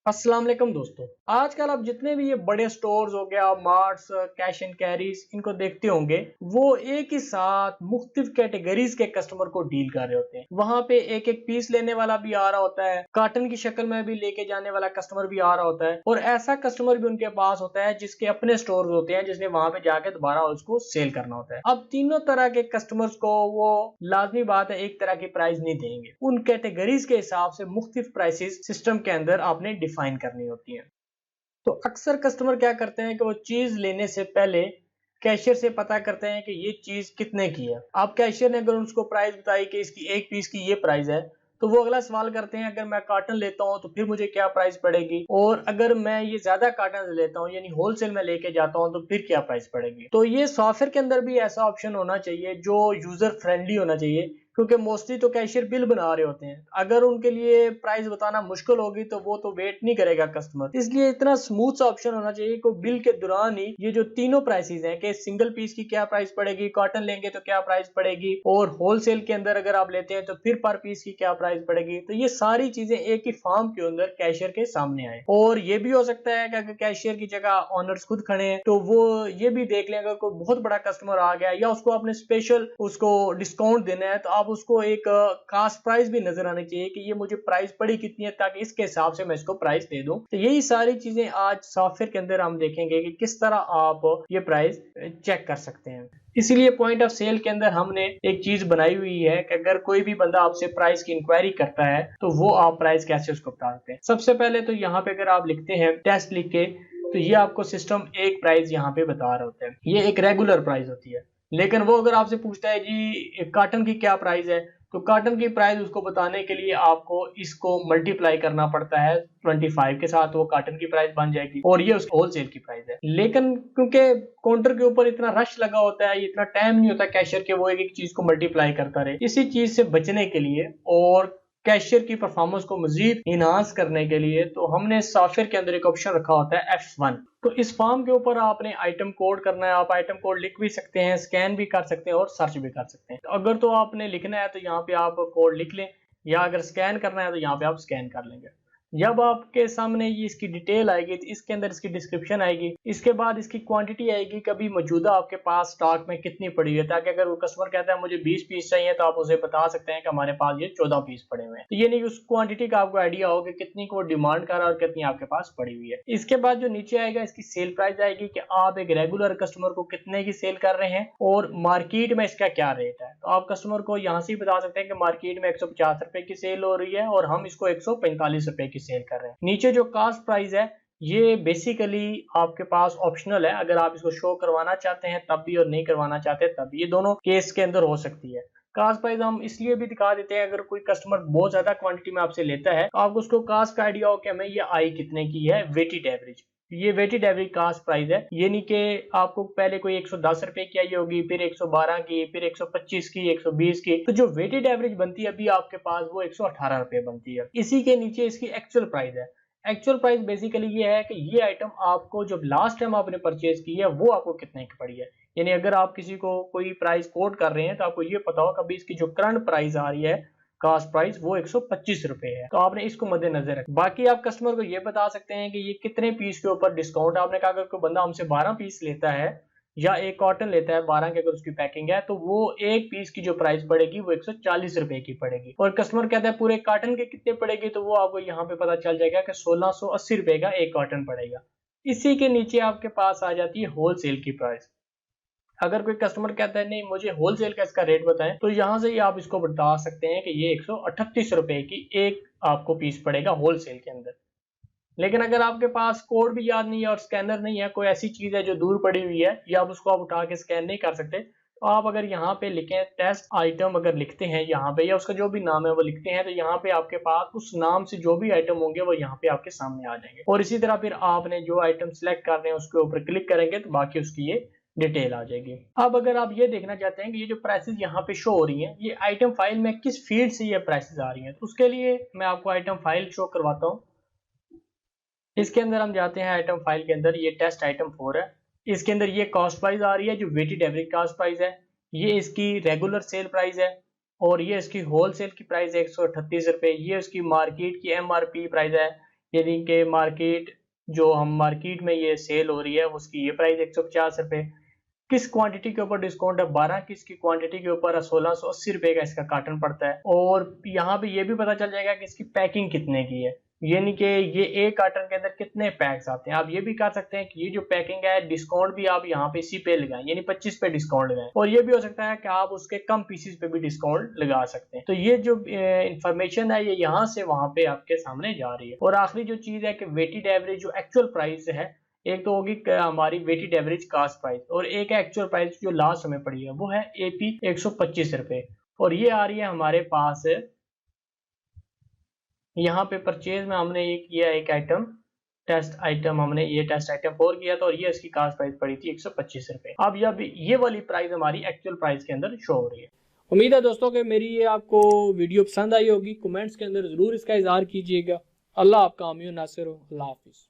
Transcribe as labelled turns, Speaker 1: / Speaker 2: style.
Speaker 1: अस्सलाम वालेकुम दोस्तों। आजकल आप जितने भी ये बड़े स्टोर्स हो गया, मार्ट्स, कैश एंड कैरीज, इनको देखते होंगे, वो एक ही साथ मुख्तलिफ कैटेगरीज के कस्टमर को डील कर रहे होते हैं। वहां पे एक एक पीस लेने वाला भी आ रहा होता है, कार्टन की शक्ल में भी लेके जाने वाला कस्टमर भी आ रहा होता है, और ऐसा कस्टमर भी उनके पास होता है जिसके अपने स्टोर होते हैं, जिसने वहां पे जाके दोबारा उसको सेल करना होता है। अब तीनों तरह के कस्टमर्स को वो लाजमी बात है एक तरह की प्राइस नहीं देंगे, उन कैटेगरीज के हिसाब से मुख्तलिफ प्राइसेस सिस्टम के अंदर आपने डिफाइन करनी होती है। तो अक्सर कस्टमर क्या करते हैं कि वो चीज लेने से पहले कैशियर से पता करते हैं कि ये चीज कितने की है। आप कैशियर ने अगर उसको प्राइस बताई कि इसकी एक पीस की ये प्राइस है, तो वो अगला सवाल करते हैं अगर मैं कार्टन लेता हूँ तो फिर मुझे क्या प्राइस पड़ेगी, और अगर मैं ये ज्यादा कार्टन लेता हूँ यानी होलसेल में लेके जाता हूँ तो फिर क्या प्राइस पड़ेगी। तो ये सॉफ्टवेयर के अंदर भी ऐसा ऑप्शन होना चाहिए जो यूजर फ्रेंडली होना चाहिए, क्योंकि मोस्टली तो कैशियर बिल बना रहे होते हैं। अगर उनके लिए प्राइस बताना मुश्किल होगी तो वो तो वेट नहीं करेगा कस्टमर, इसलिए इतना स्मूथ सा ऑप्शन होना चाहिए कि बिल के दौरान ही ये जो तीनों प्राइसेस हैं कि सिंगल पीस की क्या प्राइस पड़ेगी, कॉटन लेंगे तो क्या प्राइस पड़ेगी, और होलसेल के अंदर अगर आप लेते हैं तो फिर पर पीस की क्या प्राइस पड़ेगी, तो ये सारी चीजें एक ही फॉर्म के अंदर कैशियर के सामने आए। और ये भी हो सकता है कि अगर कैशियर की जगह ऑनर्स खुद खड़े हैं तो वो ये भी देख लें, अगर कोई बहुत बड़ा कस्टमर आ गया या उसको आपने स्पेशल उसको डिस्काउंट देना है तो आप उसको एक कास्ट प्राइस भी नजर आनी चाहिए कि ये मुझे प्राइस पड़ी कितनी है, ताकि इसके हिसाब से मैं इसको प्राइस दे दूं। तो यही सारी चीजें आज सॉफ्टवेयर के अंदर हम देखेंगे कि किस तरह आप ये प्राइस चेक कर सकते हैं। इसीलिए पॉइंट ऑफ सेल के अंदर हमने एक चीज बनाई हुई है कि अगर कोई भी बंदा आपसे प्राइस की इंक्वायरी करता है तो वो आप प्राइस कैसे उसको बता सकते हैं। सबसे पहले तो यहाँ पे अगर आप लिखते हैं टेस्ट लिख के, तो ये आपको सिस्टम एक प्राइस यहाँ पे बता रहा होता है, ये एक रेगुलर प्राइस होती है। लेकिन वो अगर आपसे पूछता है जी कार्टन की क्या प्राइस है, तो कार्टन की प्राइस उसको बताने के लिए आपको इसको मल्टीप्लाई करना पड़ता है 25 के साथ, वो कार्टन की प्राइस बन जाएगी और ये उसकी होलसेल की प्राइस है। लेकिन क्योंकि काउंटर के ऊपर इतना रश लगा होता है, इतना टाइम नहीं होता कैशियर के वो एक एक चीज को मल्टीप्लाई करता रहे, इसी चीज से बचने के लिए और कैशियर की परफॉर्मेंस को मजीद इनहांस करने के लिए तो हमने सॉफ्टवेयर के अंदर एक ऑप्शन रखा होता है F1। तो इस फॉर्म के ऊपर आपने आइटम कोड करना है, आप आइटम कोड लिख भी सकते हैं, स्कैन भी कर सकते हैं और सर्च भी कर सकते हैं। तो अगर तो आपने लिखना है तो यहाँ पे आप कोड लिख लें, या अगर स्कैन करना है तो यहाँ पे आप स्कैन कर लेंगे। जब आपके सामने ये इसकी डिटेल आएगी तो इसके अंदर इसकी डिस्क्रिप्शन आएगी, इसके बाद इसकी क्वांटिटी आएगी कि अभी मौजूदा आपके पास स्टॉक में कितनी पड़ी है, ताकि अगर वो कस्टमर कहता है मुझे 20 पीस चाहिए तो आप उसे बता सकते हैं कि हमारे पास ये 14 पीस पड़े हुए हैं। तो ये नहीं उस क्वांटिटी का आपको आइडिया हो कि कितनी को डिमांड कर रहा है और कितनी आपके पास पड़ी हुई है। इसके बाद जो नीचे आएगा इसकी सेल प्राइस आएगी कि आप एक रेगुलर कस्टमर को कितने की सेल कर रहे हैं और मार्केट में इसका क्या रेट है। तो आप कस्टमर को यहाँ से ही बता सकते हैं कि मार्केट में 150 रुपए की सेल हो रही है और हम इसको 145 रुपए की सेल कर रहे हैं। नीचे जो कास्ट प्राइस है ये बेसिकली आपके पास ऑप्शनल है, अगर आप इसको शो करवाना चाहते हैं तब भी और नहीं करवाना चाहते तब भी, ये दोनों केस के अंदर हो सकती है। कास्ट प्राइस हम इसलिए भी दिखा देते हैं अगर कोई कस्टमर बहुत ज्यादा क्वांटिटी में आपसे लेता है तो आपको उसको कास्ट का आइडिया हो कि हमें ये आई कितने की है, वेटेड एवरेज। ये वेटेड एवरेज कास्ट प्राइस है, ये नहीं कि आपको पहले कोई 110 रुपए की आई होगी, फिर 112 की, फिर 125 की, 120 की। तो जो वेटेड एवरेज बनती है अभी आपके पास वो 118 रुपए बनती है। इसी के नीचे इसकी एक्चुअल प्राइस है। एक्चुअल प्राइस बेसिकली ये है कि ये आइटम आपको जब लास्ट टाइम आपने परचेज की है वो आपको कितने की पड़ी है। यानी अगर आप किसी को कोई प्राइस कोट कर रहे हैं तो आपको ये पता हो कभी इसकी जो करंट प्राइस आ रही है कास्ट प्राइस वो 125 रुपए है, तो आपने इसको मद्देनजर रखें। बाकी आप कस्टमर को ये बता सकते हैं कि ये कितने पीस के ऊपर डिस्काउंट। आपने कहा अगर कोई बंदा हमसे 12 पीस लेता है या एक कॉटन लेता है 12 की अगर उसकी पैकिंग है तो वो एक पीस की जो प्राइस पड़ेगी वो 140 रुपए की पड़ेगी, और कस्टमर कहता है पूरे कॉटन के कितने पड़ेगी, तो वो आपको यहाँ पे पता चल जाएगा कि 1680 रुपए का एक कॉटन पड़ेगा। इसी के नीचे आपके पास आ जाती है होलसेल की प्राइस। अगर कोई कस्टमर कहता है नहीं मुझे होलसेल का इसका रेट बताएं, तो यहाँ से ही आप इसको बता सकते हैं कि ये 138 रुपए की एक आपको पीस पड़ेगा होलसेल के अंदर। लेकिन अगर आपके पास कोड भी याद नहीं है और स्कैनर नहीं है, कोई ऐसी चीज है जो दूर पड़ी हुई है या आप उसको आप उठा के स्कैन नहीं कर सकते, तो आप अगर यहाँ पे लिखें टेस्ट आइटम अगर लिखते हैं यहाँ पे, या उसका जो भी नाम है वो लिखते हैं, तो यहाँ पे आपके पास उस नाम से जो भी आइटम होंगे वो यहाँ पे आपके सामने आ जाएंगे। और इसी तरह फिर आपने जो आइटम सिलेक्ट कर रहे हैं उसके ऊपर क्लिक करेंगे तो बाकी उसकी ये डिटेल आ जाएगी। अब अगर आप ये देखना चाहते हैं कि ये जो प्राइसेस यहाँ पे शो हो रही हैं ये आइटम फाइल में किस फील्ड से ये प्राइसेस आ रही हैं, तो उसके लिए मैं आपको आइटम फाइल शो करवाता हूँ। इसके अंदर हम जाते हैं आइटम फाइल के अंदर, ये टेस्ट आइटम 4 है। इसके अंदर ये कॉस्ट प्राइस आ रही है जो वेटेड एवरेज कॉस्ट प्राइस है, ये इसकी रेगुलर सेल प्राइस है और ये इसकी होलसेल की प्राइस है 138 रुपए, ये उसकी मार्केट की MRP प्राइस है, यानी कि मार्केट जो हम मार्केट में ये सेल हो रही है उसकी ये प्राइस 150 रुपये। किस क्वांटिटी के ऊपर डिस्काउंट है, 12 किस की क्वांटिटी के ऊपर 1680 रुपये का इसका कार्टन पड़ता है। और यहाँ पे ये भी पता चल जाएगा कि इसकी पैकिंग कितने की है, यानी कि ये एक कार्टन के अंदर कितने पैक्स आते हैं। आप ये भी कर सकते हैं कि ये जो पैकिंग है डिस्काउंट भी आप यहाँ पे इसी पे लगाएं, यानी 25 पे डिस्काउंट लगाएं। और ये भी हो सकता है कि आप उसके कम पीसेस पे भी डिस्काउंट लगा सकते हैं। तो ये जो इंफॉर्मेशन है ये यहाँ से वहां पे आपके सामने जा रही है। और आखिरी जो चीज है कि वेटेड एवरेज जो एक्चुअल प्राइस है, एक तो होगी हमारी वेटेड एवरेज कास्ट प्राइस, और एक एक्चुअल प्राइस जो लास्ट हमें पड़ी है वो है AP 125 रुपये। और ये आ रही है हमारे पास यहाँ पे परचेज में हमने ये किया एक आइटम, टेस्ट आइटम, हमने ये टेस्ट आइटम 4 किया था और ये इसकी कास्ट प्राइस पड़ी थी 125 रुपये। अब ये वाली प्राइस हमारी एक्चुअल प्राइस के अंदर शो हो रही है। उम्मीद है दोस्तों कि मेरी ये आपको वीडियो पसंद आई होगी। कमेंट्स के अंदर जरूर इसका इजहार कीजिएगा। अल्लाह आपका आमीन नासिर हो। अल्लाह हाफिज।